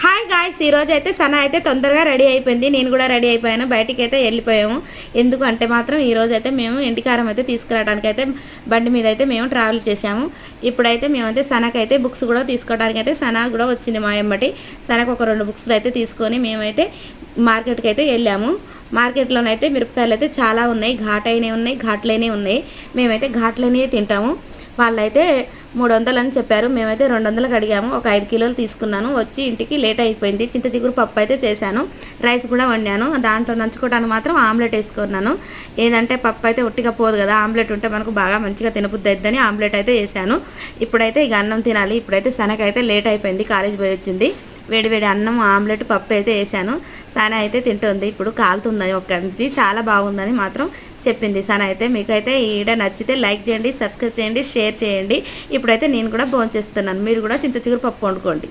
Hi guys, ఈరోజు అయితే సన అయితే తొందరగా రెడీ అయిపోయింది. నేను కూడా రెడీ అయిపోయాను. బయటికి అయితే వెళ్ళిపోయాము. ఎందుకు అంటే మాత్రం ఈరోజు అయితే మేము ఇంటికారం అయితే తీసుకురావడానికి అయితే బండి మీద అయితే మేము ట్రావెల్ చేసాము. ఇప్పుడైతే మేమైతే సనకైతే బుక్స్ కూడా తీసుకోవడానికి అయితే సన కూడా వచ్చింది మా ఎమ్మటి. సనకు ఒక 2 బుక్స్లు అయితే తీసుకొని మేమైతే మార్కెట్కి అయితే వెళ్ళాము. మార్కెట్లోనైతే మిరపకాయలు అయితే చాలా ఉన్నాయి. ఘాటైనవి ఉన్నాయి, ఘాట్లైనవి ఉన్నాయి. మేమైతే ఘాట్లనే తింటాము. వాళ్ళైతే 300 అని చెప్పారు. మేమైతే 200కి అడిగాము. ఒక 5 కిలోలు తీసుకున్నాను. వచ్చి ఇంటికి లేట్ అయిపోయింది. చింత చిగురు పప్పు అయితే చేశాను. రైస్ కూడా వండాను. దాంట్లో నంచుకోవడానికి మాత్రం ఆమ్లెట్ వేసుకున్నాను. ఏదంటే పప్పు అయితే ఒట్టిగా పోదు కదా, ఆమ్లెట్ ఉంటే మనకు బాగా మంచిగా తినబుద్ధి అవుతుందని ఆమ్లెట్ అయితే వేసాను. ఇప్పుడైతే ఇక అన్నం తినాలి. ఇప్పుడైతే సనకైతే లేట్ అయిపోయింది, కాలేజ్ పోయి వచ్చింది. వేడి అన్నం, ఆమ్లెట్, పప్పు అయితే వేసాను. సన అయితే తింటుంది. ఇప్పుడు కాలుతుంది ఒక్కడి నుంచి. చాలా బాగుందని మాత్రం చెప్పింది సన అయితే. మీకైతే ఈ వీడియో నచ్చితే లైక్ చేయండి, సబ్స్క్రైబ్ చేయండి, షేర్ చేయండి. ఇప్పుడైతే నేను కూడా భోంచేస్తున్నాను. మీరు కూడా చింత చిగురు పప్పు వండుకోండి.